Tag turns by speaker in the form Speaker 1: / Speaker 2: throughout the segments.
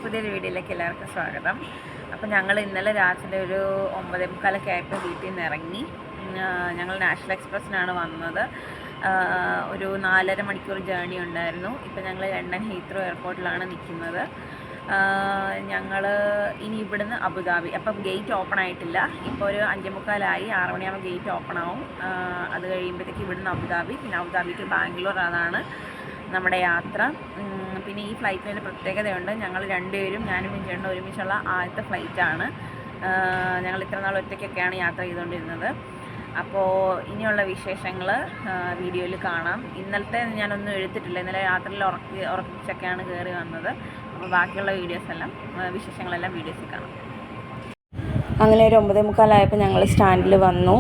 Speaker 1: പുതിയൊരു വീഡിയോയിലേക്ക് എല്ലാവർക്കും സ്വാഗതം. അപ്പോൾ ഞങ്ങൾ ഇന്നലെ രാത്രി ഒരു 9:45 ആയപ്പോൾ വീട്ടിൽ നിന്ന് ഇറങ്ങി. ഞങ്ങൾ നാഷണൽ എക്സ്പ്രസ്സിനാണ് വന്നത്. ഒരു 4.5 മണിക്കൂർ ജേർണി ഉണ്ടായിരുന്നു. ഇപ്പോൾ ഞങ്ങൾ ലണ്ടൻ ഹീത്രോ എയർപോർട്ടിലാണ് നിൽക്കുന്നത്. ഞങ്ങൾ ഇനി ഇവിടുന്ന് അബുദാബി, അപ്പം ഗേറ്റ് ഓപ്പൺ ആയിട്ടില്ല. ഇപ്പോൾ ഒരു 5:45 6 മണിയാകുമ്പോൾ ഗേറ്റ് ഓപ്പൺ ആവും. അത് കഴിയുമ്പോഴത്തേക്ക് ഇവിടുന്ന് അബുദാബി, പിന്നെ അബുദാബി ടു ബാംഗ്ലൂർ, അതാണ് നമ്മുടെ യാത്ര. പിന്നെ ഈ ഫ്ലൈറ്റിന് പ്രത്യേകതയുണ്ട്. ഞങ്ങൾ രണ്ടുപേരും, ഞാനും ചേട്ടനും ഒരുമിച്ചുള്ള ആദ്യത്തെ ഫ്ലൈറ്റാണ്. ഞങ്ങൾ ഇത്ര നാൾ ഒറ്റയ്ക്കൊക്കെയാണ് യാത്ര ചെയ്തുകൊണ്ടിരുന്നത്. അപ്പോൾ ഇനിയുള്ള വിശേഷങ്ങൾ വീഡിയോയിൽ കാണാം. ഇന്നലത്തെ ഞാനൊന്നും എടുത്തിട്ടില്ല. ഇന്നലെ രാത്രിയിൽ ഉറപ്പിച്ചൊക്കെയാണ് കയറി വന്നത്. അപ്പോൾ ബാക്കിയുള്ള വിശേഷങ്ങളെല്ലാം വീഡിയോസിൽ കാണാം. അങ്ങനെ ഒരു 9:45 ഞങ്ങൾ സ്റ്റാൻഡിൽ വന്നു.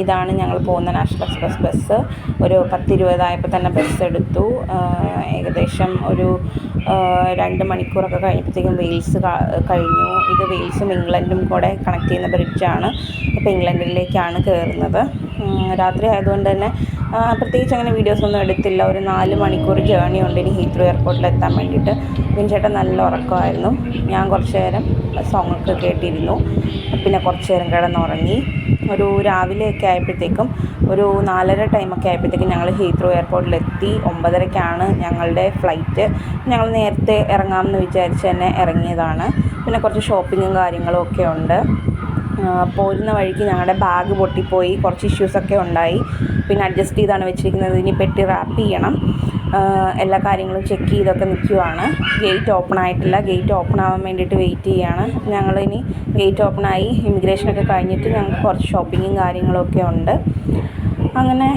Speaker 1: ഇതാണ് ഞങ്ങൾ പോകുന്ന നാഷണൽ എക്സ്പ്രസ് ബസ്. ഒരു 10:20 തന്നെ ബസ് എടുത്തു. ഏകദേശം ഒരു 2 മണിക്കൂറൊക്കെ കഴിഞ്ഞപ്പോഴത്തേക്കും വെയിൽസ് കഴിഞ്ഞു. ഇത് വെയിൽസും ഇംഗ്ലണ്ടും കൂടെ കണക്ട് ചെയ്യുന്ന ബ്രിഡ്ജാണ്. ഇപ്പോൾ ഇംഗ്ലണ്ടിലേക്കാണ് കയറുന്നത്. രാത്രി ആയതുകൊണ്ട് തന്നെ പ്രത്യേകിച്ച് അങ്ങനെ വീഡിയോസൊന്നും എടുത്തില്ല. ഒരു 4 മണിക്കൂർ ജേർണി ഉണ്ട് ഇനി ഹീത്രോ എയർപോർട്ടിൽ എത്താൻ വേണ്ടിയിട്ട്. ചേട്ടൻ നല്ല ഉറക്കമായിരുന്നു. ഞാൻ കുറച്ച് നേരം സോങ്ങൊക്കെ കേട്ടിരുന്നു. പിന്നെ കുറച്ച് നേരം കിടന്നുറങ്ങി. ഒരു രാവിലെയൊക്കെ ആയപ്പോഴത്തേക്കും ഒരു 4:30 ടൈമൊക്കെ ആയപ്പോഴത്തേക്കും ഞങ്ങൾ ഹീത്രോ എയർപോർട്ടിലെത്തി. 9:30 ഞങ്ങളുടെ ഫ്ലൈറ്റ്. ഞങ്ങൾ നേരത്തെ ഇറങ്ങാമെന്ന് വിചാരിച്ച് തന്നെ ഇറങ്ങിയതാണ്. പിന്നെ കുറച്ച് ഷോപ്പിങ്ങും കാര്യങ്ങളും ഒക്കെ ഉണ്ട്. പോരുന്ന വഴിക്ക് ഞങ്ങളുടെ ബാഗ് പൊട്ടിപ്പോയി, കുറച്ച് ഇഷ്യൂസൊക്കെ ഉണ്ടായി. പിന്നെ അഡ്ജസ്റ്റ് ചെയ്താണ് വെച്ചിരിക്കുന്നത്. ഇനി പെട്ടി റാപ്പ് ചെയ്യണം. എല്ലാ കാര്യങ്ങളും ചെക്ക് ചെയ്തൊക്കെ നിൽക്കുവാണ്. ഗേറ്റ് ഓപ്പൺ ആയിട്ടില്ല. ഗേറ്റ് ഓപ്പൺ ആവാൻ വേണ്ടിയിട്ട് വെയിറ്റ് ചെയ്യുകയാണ്. ഞങ്ങളിനി ഗേറ്റ് ഓപ്പണായി ഇമിഗ്രേഷനൊക്കെ കഴിഞ്ഞിട്ട് ഞങ്ങൾക്ക് കുറച്ച് ഷോപ്പിങ്ങും കാര്യങ്ങളൊക്കെ ഉണ്ട്. അങ്ങനെ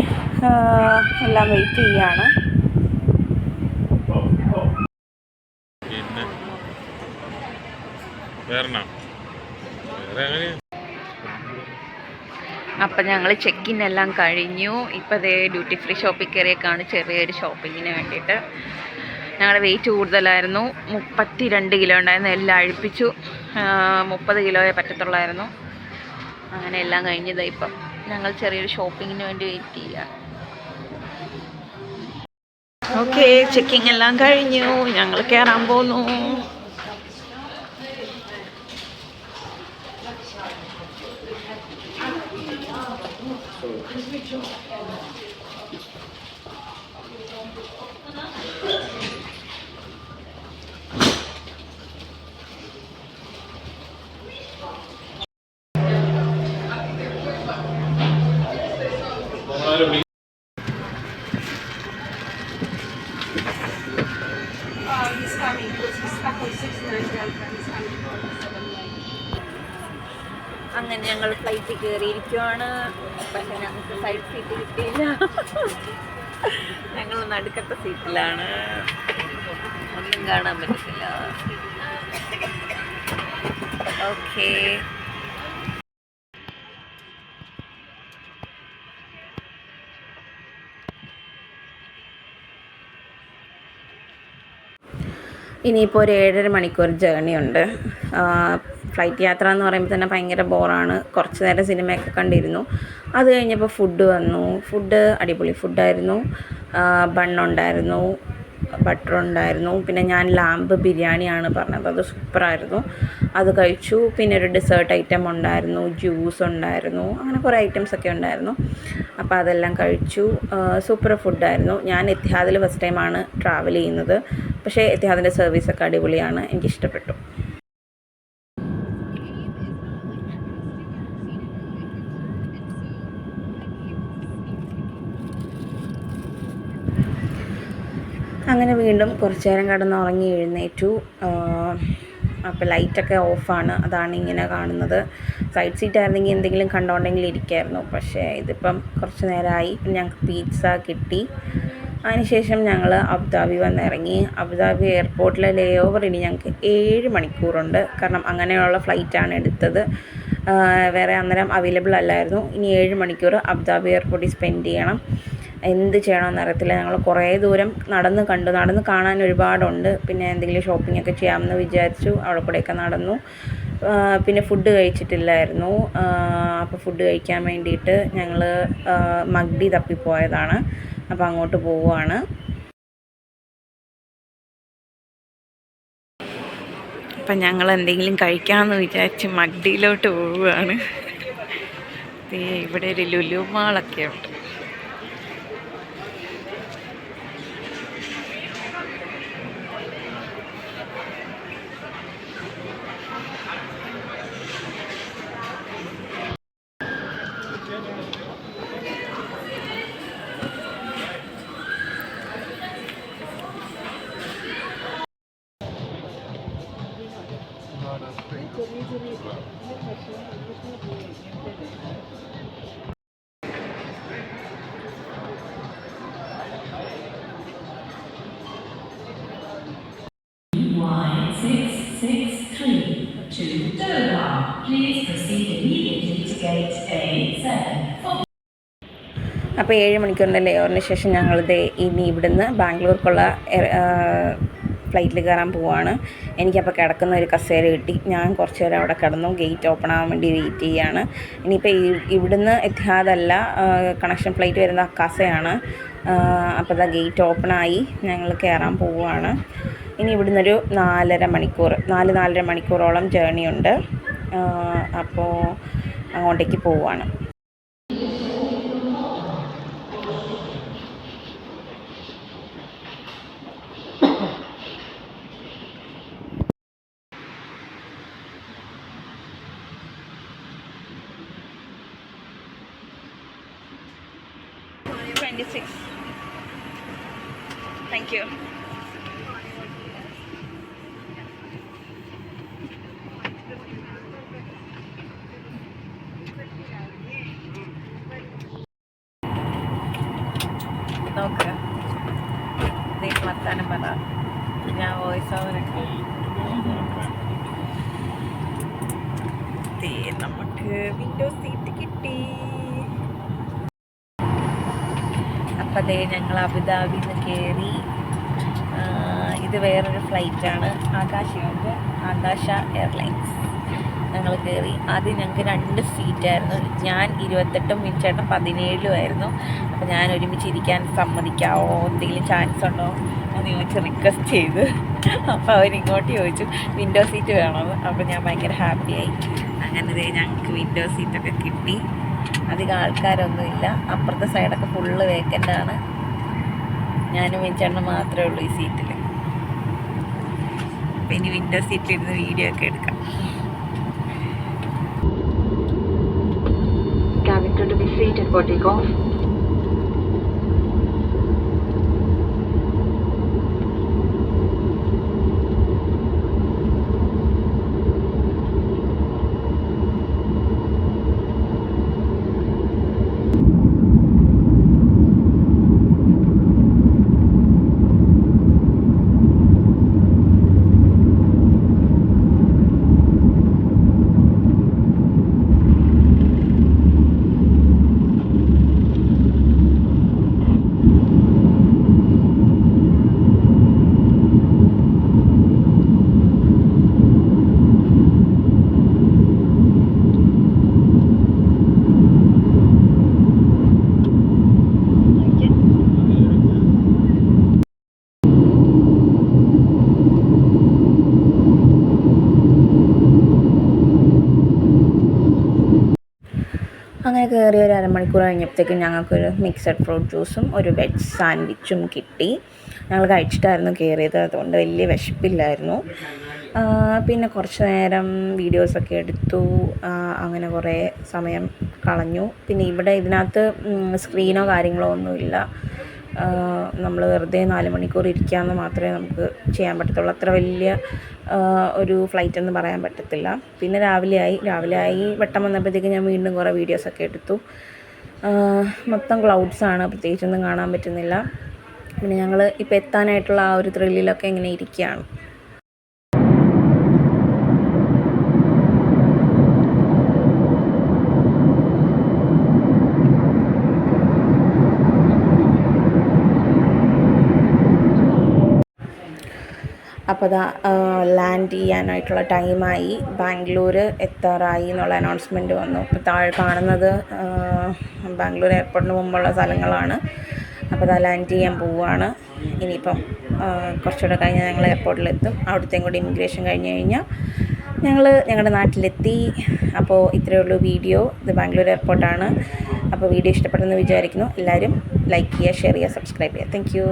Speaker 1: എല്ലാം വെയിറ്റ് ചെയ്യുകയാണ്. അപ്പം ഞങ്ങൾ ചെക്കിൻ എല്ലാം കഴിഞ്ഞു. ഇപ്പോൾ അതേ ഡ്യൂട്ടി ഫ്രീ ഷോപ്പിൽ കയറിയേക്കാണ് ചെറിയൊരു ഷോപ്പിങ്ങിന് വേണ്ടിയിട്ട്. ഞങ്ങളുടെ വെയിറ്റ് കൂടുതലായിരുന്നു. 32 കിലോ ഉണ്ടായിരുന്നു. എല്ലാം അഴിപ്പിച്ചു. 30 കിലോയെ പറ്റത്തുള്ളായിരുന്നു. അങ്ങനെ എല്ലാം കഴിഞ്ഞത്. ഇപ്പം ഞങ്ങൾ ചെറിയൊരു ഷോപ്പിങ്ങിന് വേണ്ടി വെയിറ്റ് ചെയ്യുക. ഓക്കെ, ചെക്കിങ് എല്ലാം കഴിഞ്ഞു. ഞങ്ങൾ കയറാൻ പോന്നു. അങ്ങനെ ഞങ്ങൾ ഫ്ലൈറ്റിൽ കയറിയിരിക്കുവാണ്. പക്ഷേ ഞങ്ങൾക്ക് സൈഡ് സീറ്റ് കിട്ടിയില്ല. ഞങ്ങൾ നടുക്കത്തെ സീറ്റിലാണ്. ഒന്നും കാണാൻ പറ്റത്തില്ല. ഓക്കേ, ഇനിയിപ്പോൾ ഒരു 7.5 മണിക്കൂർ ജേർണി ഉണ്ട്. ഫ്ലൈറ്റ് യാത്ര എന്ന് പറയുമ്പോൾ തന്നെ ഭയങ്കര ബോറാണ്. കുറച്ച് നേരം സിനിമയൊക്കെ കണ്ടിരുന്നു. അത് കഴിഞ്ഞപ്പോൾ ഫുഡ് വന്നു. ഫുഡ് അടിപൊളി ഫുഡായിരുന്നു. ബണ്ണുണ്ടായിരുന്നു, ബട്ടർ ഉണ്ടായിരുന്നു. പിന്നെ ഞാൻ ലാമ്പ് ബിരിയാണിയാണ് പറഞ്ഞത്, അത് സൂപ്പറായിരുന്നു. അത് കഴിച്ചു. പിന്നെ ഒരു ഡെസേർട്ട് ഐറ്റം ഉണ്ടായിരുന്നു, ജ്യൂസ് ഉണ്ടായിരുന്നു, അങ്ങനെ കുറേ ഐറ്റംസൊക്കെ ഉണ്ടായിരുന്നു. അപ്പോൾ അതെല്ലാം കഴിച്ചു. സൂപ്പർ ഫുഡായിരുന്നു. ഞാൻ എത്തിഹാദിൽ ഫസ്റ്റ് ടൈമാണ് ട്രാവൽ ചെയ്യുന്നത്. പക്ഷേ എത്തിഹാദിൻ്റെ സർവീസൊക്കെ അടിപൊളിയാണ്. എനിക്കിഷ്ടപ്പെട്ടു. അങ്ങനെ വീണ്ടും കുറച്ച് നേരം കിടന്നുറങ്ങി എഴുന്നേറ്റു. അപ്പോൾ ലൈറ്റൊക്കെ ഓഫാണ്, അതാണ് ഇങ്ങനെ കാണുന്നത്. സൈഡ് സീറ്റ് ആയിരുന്നെങ്കിൽ എന്തെങ്കിലും കണ്ടോണ്ടെങ്കിൽ ഇരിക്കായിരുന്നു. പക്ഷേ ഇതിപ്പം കുറച്ച് നേരമായി. ഞങ്ങൾക്ക് പിസ്സ കിട്ടി. അതിനുശേഷം ഞങ്ങൾ അബുദാബി വന്നിറങ്ങി. അബുദാബി എയർപോർട്ടിലെ ലേ ഓവർ ഇനി ഞങ്ങൾക്ക് 7 മണിക്കൂറുണ്ട്. കാരണം അങ്ങനെയുള്ള ഫ്ലൈറ്റാണ് എടുത്തത്. വേറെ അന്നേരം അവൈലബിൾ അല്ലായിരുന്നു. ഇനി 7 മണിക്കൂർ അബുദാബി എയർപോർട്ടിൽ സ്പെൻഡ് ചെയ്യണം. എന്ത് ചെയ്യണമെന്ന് അറിയത്തില്ല. ഞങ്ങൾ കുറേ ദൂരം നടന്ന് കാണാൻ ഒരുപാടുണ്ട്. പിന്നെ എന്തെങ്കിലും ഷോപ്പിങ്ങൊക്കെ ചെയ്യാമെന്ന് വിചാരിച്ചു. അവിടെ കൂടെയൊക്കെ നടന്നു. പിന്നെ ഫുഡ് കഴിച്ചിട്ടില്ലായിരുന്നു. അപ്പോൾ ഫുഡ് കഴിക്കാൻ വേണ്ടിയിട്ട് ഞങ്ങൾ മഗ്ഡി തപ്പിപ്പോയതാണ്. അപ്പോൾ അങ്ങോട്ട് പോവുകയാണ്. അപ്പം ഞങ്ങൾ എന്തെങ്കിലും കഴിക്കാമെന്ന് വിചാരിച്ച് മഗ്ഡിയിലോട്ട് പോവുകയാണ്. ഇവിടെ ഒരു ലുലു മാളൊക്കെ ഉണ്ട്. അപ്പോൾ 7 മണിക്കൂറിൻ്റെ ലേവറിന് ശേഷം ഞങ്ങളിത് ഇനി ഇവിടുന്ന് ബാംഗ്ലൂർക്കുള്ള ഫ്ലൈറ്റിൽ കയറാൻ പോവുകയാണ്. എനിക്കപ്പോൾ കിടക്കുന്ന ഒരു കസേര കിട്ടി. ഞാൻ കുറച്ച് നേരം അവിടെ കിടന്നു. ഗേറ്റ് ഓപ്പൺ ആവാൻ വേണ്ടി വെയിറ്റ് ചെയ്യുകയാണ്. ഇനിയിപ്പോൾ ഇവിടുന്ന് എത്തിഹാദല്ല, കണക്ഷൻ ഫ്ലൈറ്റ് വരുന്ന അക്കാസയാണ്. അപ്പോൾ ഇതാ ഗേറ്റ് ഓപ്പണായി, ഞങ്ങൾ കയറാൻ പോവുകയാണ്. ഇനി ഇവിടുന്നൊരു 4.5 മണിക്കൂറോളം ജേർണി ഉണ്ട്. അപ്പോൾ അങ്ങോട്ടേക്ക് പോവുകയാണ്. Thank you. നോക്ക്, വർത്താനം പറ, ഞാൻ വോയിസ് ഓവറൊക്കെ. നമുക്ക് വിൻഡോ സീറ്റ് കിട്ടി. അപ്പം അതേ ഞങ്ങൾ അബുദാബിയിൽ നിന്ന് കയറി. ഇത് വേറൊരു ഫ്ലൈറ്റാണ്, ആകാശ എയർലൈൻസ്. ഞങ്ങൾ കയറി. ആദ്യം ഞങ്ങൾക്ക് 2 സീറ്റായിരുന്നു. ഞാൻ 28ഉം മിനിച്ചേട്ടൻ 17ഉം ആയിരുന്നു. അപ്പോൾ ഞാൻ ഒരുമിച്ച് ഇരിക്കാൻ സമ്മതിക്കാവോ, എന്തെങ്കിലും ചാൻസ് ഉണ്ടോ എന്ന് ചോദിച്ച് റിക്വസ്റ്റ് ചെയ്ത്. അപ്പോൾ അവരിങ്ങോട്ട് ചോദിച്ചു വിൻഡോ സീറ്റ് വേണമെന്ന്. അപ്പോൾ ഞാൻ ഭയങ്കര ഹാപ്പിയായി. അങ്ങനെ ഞങ്ങൾക്ക് വിൻഡോ സീറ്റൊക്കെ കിട്ടി. അധികം ആൾക്കാരൊന്നുമില്ല. അപ്പുറത്തെ സൈഡൊക്കെ ഫുള്ള് വേക്കൻ്റാണ്. ഞാനും മിനിച്ചേട്ടനും മാത്രമേ ഉള്ളൂ ഈ സീറ്റിൽ. അപ്പോൾ ഇനി വിൻഡോ സീറ്റിലിരുന്ന് വീഡിയോ ഒക്കെ എടുക്കാം.
Speaker 2: To be seated for takeoff.
Speaker 1: അങ്ങനെ കയറി ഒരു അരമണിക്കൂർ കഴിഞ്ഞപ്പോഴത്തേക്കും ഞങ്ങൾക്കൊരു മിക്സഡ് ഫ്രൂട്ട് ജ്യൂസും ഒരു വെജ് സാൻഡ്വിച്ചും കിട്ടി. ഞങ്ങൾ കഴിച്ചിട്ടായിരുന്നു കയറിയത്, അതുകൊണ്ട് വലിയ വിശപ്പില്ലായിരുന്നു. പിന്നെ കുറച്ച് നേരം വീഡിയോസൊക്കെ എടുത്തു. അങ്ങനെ കുറേ സമയം കളഞ്ഞു. പിന്നെ ഇവിടെ ഇതിനകത്ത് സ്ക്രീനോ കാര്യങ്ങളോ ഒന്നുമില്ല. നമ്മൾ വെറുതെ 4 മണിക്കൂർ ഇരിക്കാമെന്ന് മാത്രമേ നമുക്ക് ചെയ്യാൻ പറ്റത്തുള്ളൂ. അത്ര വലിയ ഒരു ഫ്ലൈറ്റ് എന്ന് പറയാൻ പറ്റത്തില്ല. പിന്നെ രാവിലെ വെട്ടം വന്നപ്പോഴത്തേക്ക് ഞാൻ വീണ്ടും കുറേ വീഡിയോസൊക്കെ എടുത്തു. മൊത്തം ക്ലൗഡ്സാണ്, പ്രത്യേകിച്ചൊന്നും കാണാൻ പറ്റുന്നില്ല. പിന്നെ ഞങ്ങൾ ഇപ്പോൾ എത്താനായിട്ടുള്ള ആ ഒരു ത്രില്ലിലൊക്കെ ഇങ്ങനെ ഇരിക്കുകയാണ്. അപ്പോൾ അതാ ലാൻഡ് ചെയ്യാനായിട്ടുള്ള ടൈമായി. ബാംഗ്ലൂർ എത്താറായി എന്നുള്ള അനൗൺസ്മെൻറ്റ് വന്നു. ഇപ്പോൾ താഴെ കാണുന്നത് ബാംഗ്ലൂർ എയർപോർട്ടിന് മുമ്പുള്ള സ്ഥലങ്ങളാണ്. അപ്പോൾ അത് ലാൻഡ് ചെയ്യാൻ പോവുകയാണ്. ഇനിയിപ്പം കുറച്ചുകൂടെ കഴിഞ്ഞാൽ ഞങ്ങൾ എയർപോർട്ടിലെത്തും. അവിടുത്തെയും കൂടി ഇമിഗ്രേഷൻ കഴിഞ്ഞ് കഴിഞ്ഞാൽ ഞങ്ങൾ ഞങ്ങളുടെ നാട്ടിലെത്തി. അപ്പോൾ ഇത്രയേ ഉള്ളൂ വീഡിയോ. ഇത് ബാംഗ്ലൂർ എയർപോർട്ടാണ്. അപ്പോൾ വീഡിയോ ഇഷ്ടപ്പെട്ടെന്ന് വിചാരിക്കുന്നു. എല്ലാവരും ലൈക്ക് ചെയ്യുക, ഷെയർ ചെയ്യുക, സബ്സ്ക്രൈബ് ചെയ്യുക. Thank you.